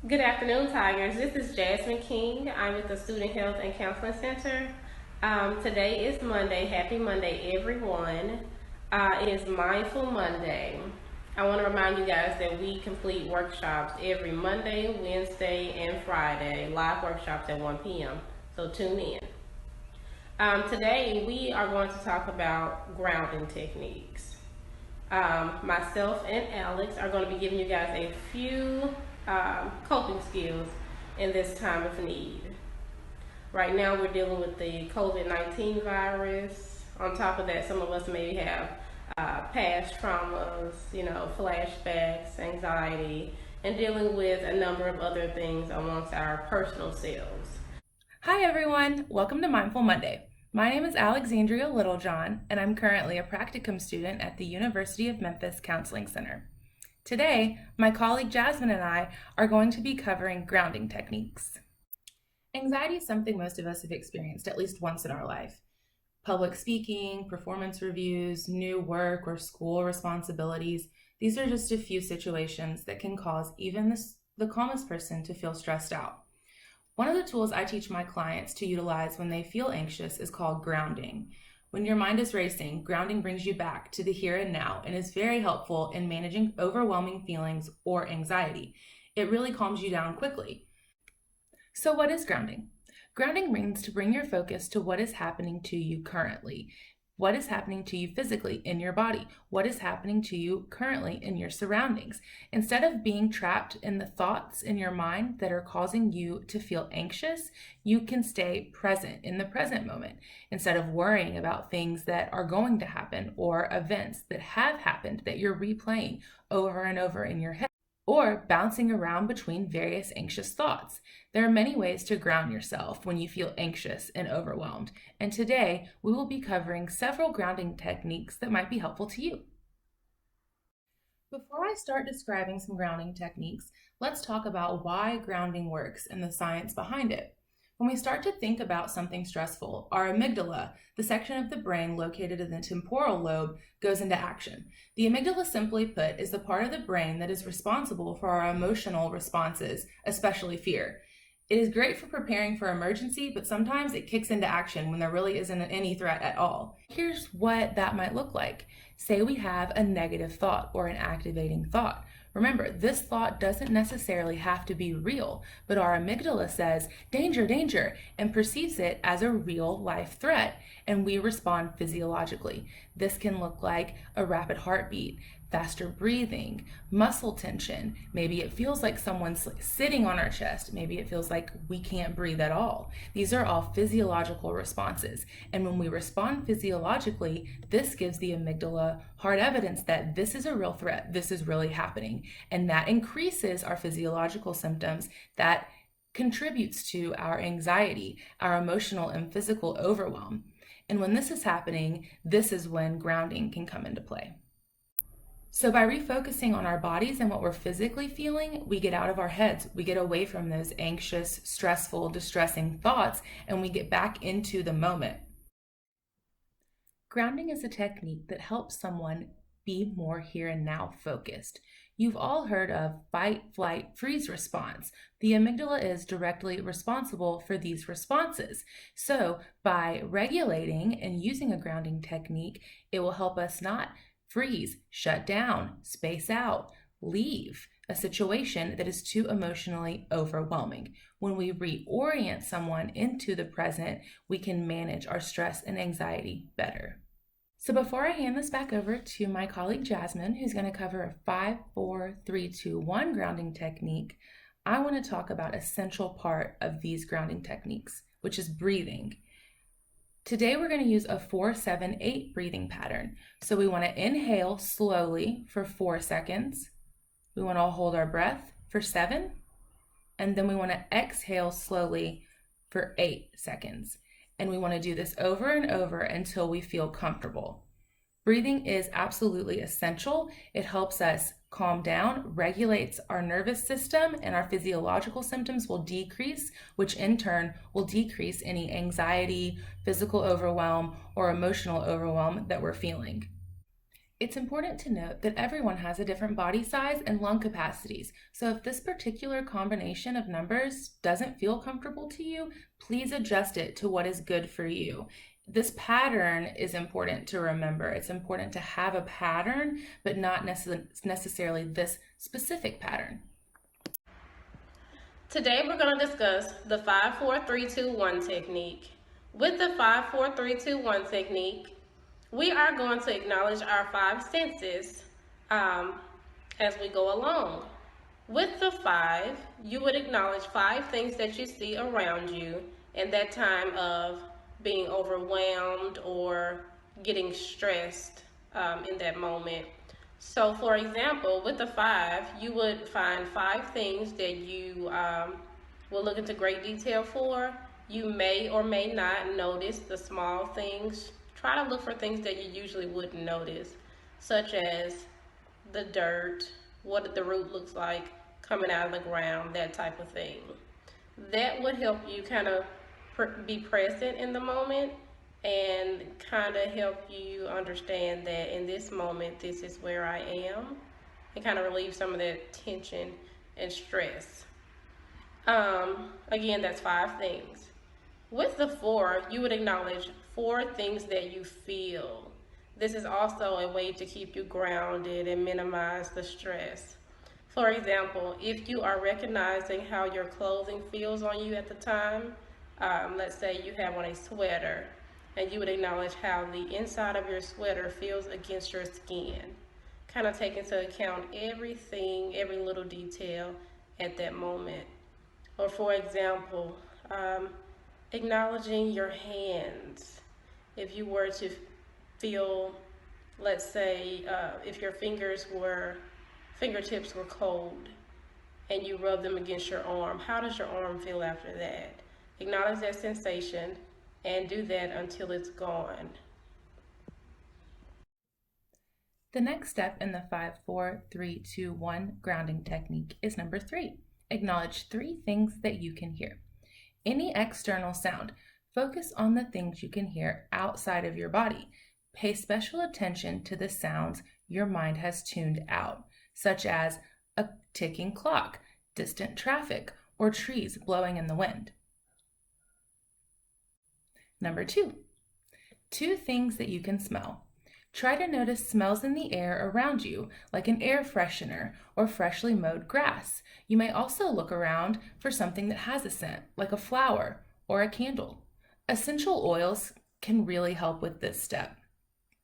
Good afternoon, Tigers. This is Jasmine King. I'm with the Student Health and Counseling Center. Today is Monday. Happy Monday, everyone. It is Mindful Monday. I want to remind you guys that we complete workshops every Monday, Wednesday, and Friday, live workshops at 1 p.m. So tune in. Today, we are going to talk about grounding techniques. Myself and Alex are going to be giving you guys a few coping skills in this time of need. Right now, we're dealing with the COVID-19 virus. On top of that, some of us may have past traumas, flashbacks, anxiety, and dealing with a number of other things amongst our personal selves. Hi everyone, welcome to Mindful Monday. My name is Alexandria Littlejohn, and I'm currently a practicum student at the University of Memphis Counseling Center. Today, my colleague Jasmine and I are going to be covering grounding techniques. Anxiety is something most of us have experienced at least once in our life. Public speaking, performance reviews, new work or school responsibilities, these are just a few situations that can cause even the calmest person to feel stressed out. One of the tools I teach my clients to utilize when they feel anxious is called grounding. When your mind is racing, grounding brings you back to the here and now and is very helpful in managing overwhelming feelings or anxiety. It really calms you down quickly. So, what is grounding? Grounding means to bring your focus to what is happening to you currently. What is happening to you physically in your body? What is happening to you currently in your surroundings? Instead of being trapped in the thoughts in your mind that are causing you to feel anxious, you can stay present in the present moment instead of worrying about things that are going to happen or events that have happened that you're replaying over and over in your head or bouncing around between various anxious thoughts. There are many ways to ground yourself when you feel anxious and overwhelmed, and today we will be covering several grounding techniques that might be helpful to you. Before I start describing some grounding techniques, let's talk about why grounding works and the science behind it. When we start to think about something stressful, our amygdala, the section of the brain located in the temporal lobe, goes into action. The amygdala, simply put, is the part of the brain that is responsible for our emotional responses, especially fear. It is great for preparing for emergency, but sometimes it kicks into action when there really isn't any threat at all. Here's what that might look like. Say we have a negative thought or an activating thought. Remember, this thought doesn't necessarily have to be real, but our amygdala says, danger, danger, and perceives it as a real life threat, and we respond physiologically. This can look like a rapid heartbeat, faster breathing, muscle tension. Maybe it feels like someone's sitting on our chest. Maybe it feels like we can't breathe at all. These are all physiological responses. And when we respond physiologically, this gives the amygdala hard evidence that this is a real threat. This is really happening. And that increases our physiological symptoms that contributes to our anxiety, our emotional and physical overwhelm. And when this is happening, this is when grounding can come into play. So, by refocusing on our bodies and what we're physically feeling, we get out of our heads. We get away from those anxious, stressful, distressing thoughts, and we get back into the moment. Grounding is a technique that helps someone be more here and now focused. You've all heard of fight, flight, freeze response. The amygdala is directly responsible for these responses. So, by regulating and using a grounding technique, it will help us not freeze, shut down, space out, leave a situation that is too emotionally overwhelming. When we reorient someone into the present, we can manage our stress and anxiety better. So before I hand this back over to my colleague Jasmine, who's going to cover a 5-4-3-2-1 grounding technique, I want to talk about an essential part of these grounding techniques, which is breathing. Today we're going to use a 4-7-8 breathing pattern. So we want to inhale slowly for 4 seconds. We want to hold our breath for 7. And then we want to exhale slowly for 8 seconds. And we want to do this over and over until we feel comfortable. Breathing is absolutely essential. It helps us calm down, regulates our nervous system, and our physiological symptoms will decrease, which in turn will decrease any anxiety, physical overwhelm, or emotional overwhelm that we're feeling. It's important to note that everyone has a different body size and lung capacities, so if this particular combination of numbers doesn't feel comfortable to you, please adjust it to what is good for you. This pattern is important to remember. It's important to have a pattern, but not necessarily this specific pattern. Today we're going to discuss the 5-4-3-2-1 technique. With the 5-4-3-2-1 technique, we are going to acknowledge our five senses as we go along. With the five, you would acknowledge five things that you see around you in that time of being overwhelmed or getting stressed in that moment. So, for example, with the five, you would find five things that you will look into great detail for. You may or may not notice the small things. Try to look for things that you usually wouldn't notice, such as the dirt, what the root looks like coming out of the ground, that type of thing. That would help you kind of be present in the moment and kind of help you understand that in this moment, this is where I am, and kind of relieve some of that tension and stress. Again, that's five things. With the four, you would acknowledge four things that you feel. This is also a way to keep you grounded and minimize the stress. For example, if you are recognizing how your clothing feels on you at the time, let's say you have on a sweater, and you would acknowledge how the inside of your sweater feels against your skin. Kind of take into account everything, every little detail at that moment. Or for example, acknowledging your hands. If you were to feel, let's say, if your fingertips were cold and you rub them against your arm, how does your arm feel after that? Acknowledge that sensation and do that until it's gone. The next step in the 5-4-3-2-1 grounding technique is number 3. Acknowledge 3 things that you can hear. Any external sound, focus on the things you can hear outside of your body. Pay special attention to the sounds your mind has tuned out, such as a ticking clock, distant traffic, or trees blowing in the wind. Number 2, 2 things that you can smell. Try to notice smells in the air around you, like an air freshener or freshly mowed grass. You may also look around for something that has a scent, like a flower or a candle. Essential oils can really help with this step.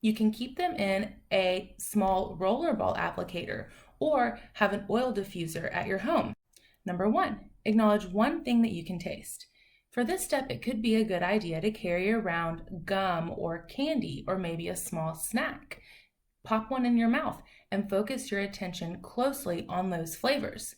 You can keep them in a small rollerball applicator or have an oil diffuser at your home. Number 1, acknowledge 1 thing that you can taste. For this step, it could be a good idea to carry around gum or candy or maybe a small snack. Pop one in your mouth and focus your attention closely on those flavors.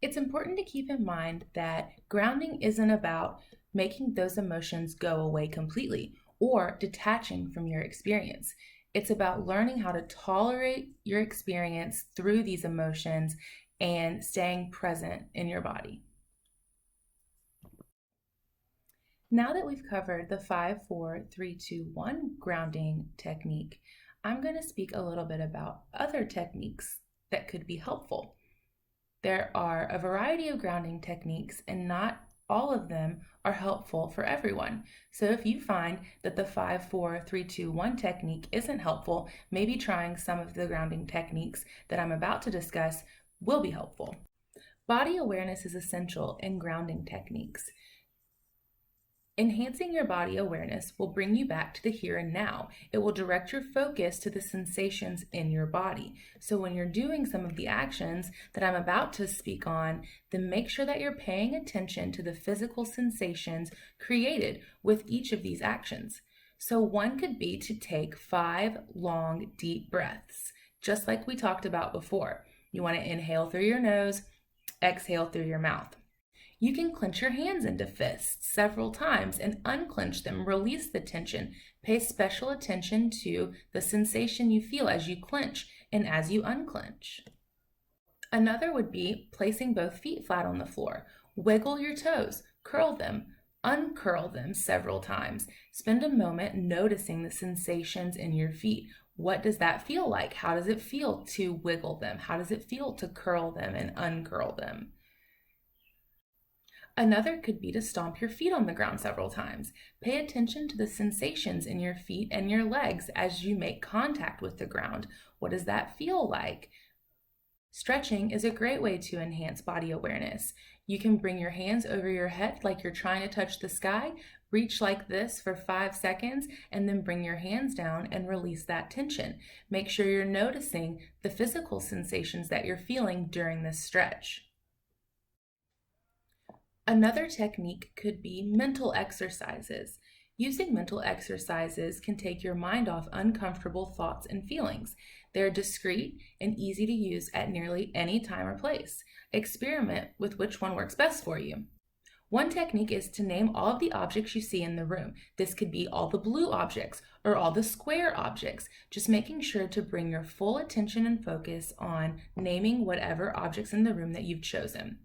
It's important to keep in mind that grounding isn't about making those emotions go away completely or detaching from your experience. It's about learning how to tolerate your experience through these emotions and staying present in your body. Now that we've covered the 5-4-3-2-1 grounding technique, I'm going to speak a little bit about other techniques that could be helpful. There are a variety of grounding techniques, and not all of them are helpful for everyone. So if you find that the 5-4-3-2-1 technique isn't helpful, maybe trying some of the grounding techniques that I'm about to discuss will be helpful. Body awareness is essential in grounding techniques. Enhancing your body awareness will bring you back to the here and now. It will direct your focus to the sensations in your body. So when you're doing some of the actions that I'm about to speak on, then make sure that you're paying attention to the physical sensations created with each of these actions. So one could be to take 5 long, deep breaths, just like we talked about before. You want to inhale through your nose, exhale through your mouth. You can clench your hands into fists several times and unclench them, release the tension. Pay special attention to the sensation you feel as you clench and as you unclench. Another would be placing both feet flat on the floor. Wiggle your toes, curl them, uncurl them several times. Spend a moment noticing the sensations in your feet. What does that feel like? How does it feel to wiggle them? How does it feel to curl them and uncurl them? Another could be to stomp your feet on the ground several times. Pay attention to the sensations in your feet and your legs as you make contact with the ground. What does that feel like? Stretching is a great way to enhance body awareness. You can bring your hands over your head like you're trying to touch the sky, reach like this for 5 seconds, and then bring your hands down and release that tension. Make sure you're noticing the physical sensations that you're feeling during this stretch. Another technique could be mental exercises. Using mental exercises can take your mind off uncomfortable thoughts and feelings. They're discreet and easy to use at nearly any time or place. Experiment with which one works best for you. One technique is to name all of the objects you see in the room. This could be all the blue objects or all the square objects, just making sure to bring your full attention and focus on naming whatever objects in the room that you've chosen.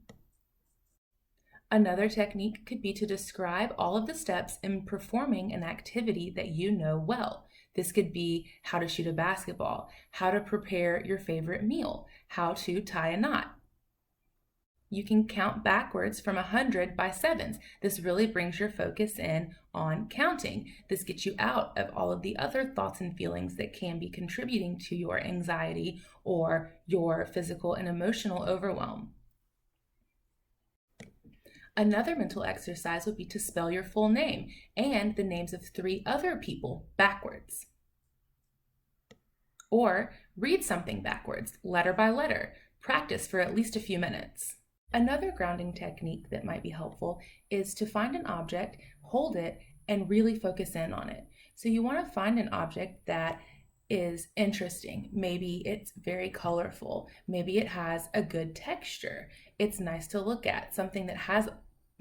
Another technique could be to describe all of the steps in performing an activity that you know well. This could be how to shoot a basketball, how to prepare your favorite meal, how to tie a knot. You can count backwards from 100 by sevens. This really brings your focus in on counting. This gets you out of all of the other thoughts and feelings that can be contributing to your anxiety or your physical and emotional overwhelm. Another mental exercise would be to spell your full name and the names of 3 other people backwards. Or read something backwards, letter by letter. Practice for at least a few minutes. Another grounding technique that might be helpful is to find an object, hold it, and really focus in on it. So you want to find an object that is interesting. Maybe it's very colorful. Maybe it has a good texture. It's nice to look at, something that has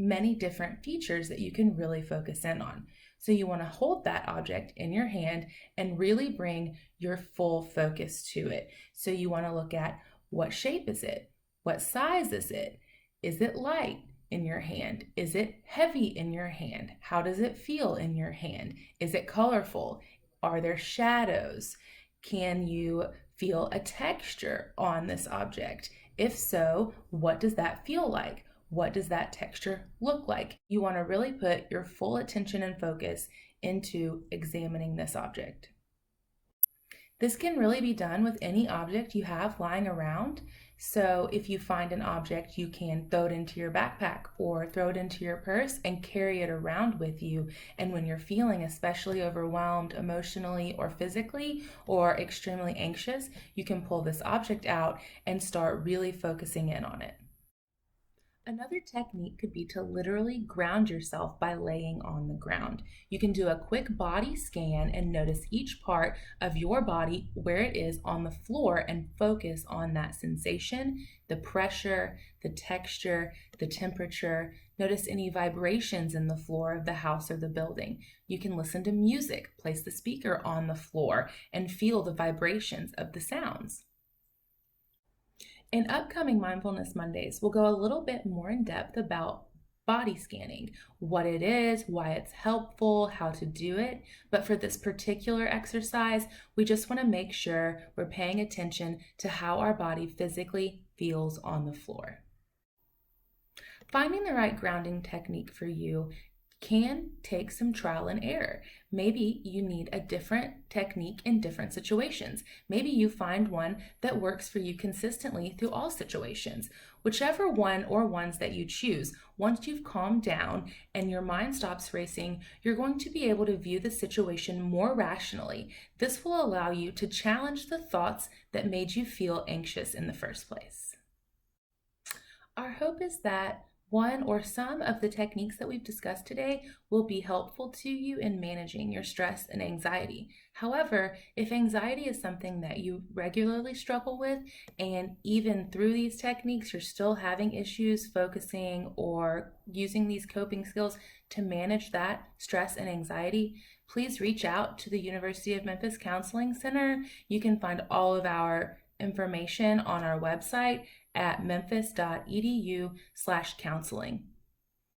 many different features that you can really focus in on. So you want to hold that object in your hand and really bring your full focus to it. So you want to look at what shape is it? What size is it? Is it light in your hand? Is it heavy in your hand? How does it feel in your hand? Is it colorful? Are there shadows? Can you feel a texture on this object? If so, what does that feel like? What does that texture look like? You want to really put your full attention and focus into examining this object. This can really be done with any object you have lying around. So if you find an object, you can throw it into your backpack or throw it into your purse and carry it around with you. And when you're feeling especially overwhelmed emotionally or physically or extremely anxious, you can pull this object out and start really focusing in on it. Another technique could be to literally ground yourself by laying on the ground. You can do a quick body scan and notice each part of your body where it is on the floor and focus on that sensation, the pressure, the texture, the temperature. Notice any vibrations in the floor of the house or the building. You can listen to music, place the speaker on the floor, and feel the vibrations of the sounds. In upcoming Mindfulness Mondays, we'll go a little bit more in depth about body scanning, what it is, why it's helpful, how to do it. But for this particular exercise, we just want to make sure we're paying attention to how our body physically feels on the floor. Finding the right grounding technique for you can take some trial and error. Maybe you need a different technique in different situations. Maybe you find one that works for you consistently through all situations. Whichever one or ones that you choose, once you've calmed down and your mind stops racing, you're going to be able to view the situation more rationally. This will allow you to challenge the thoughts that made you feel anxious in the first place. Our hope is that one or some of the techniques that we've discussed today will be helpful to you in managing your stress and anxiety. However, if anxiety is something that you regularly struggle with, and even through these techniques, you're still having issues focusing or using these coping skills to manage that stress and anxiety, please reach out to the University of Memphis Counseling Center. You can find all of our information on our website at memphis.edu/counseling.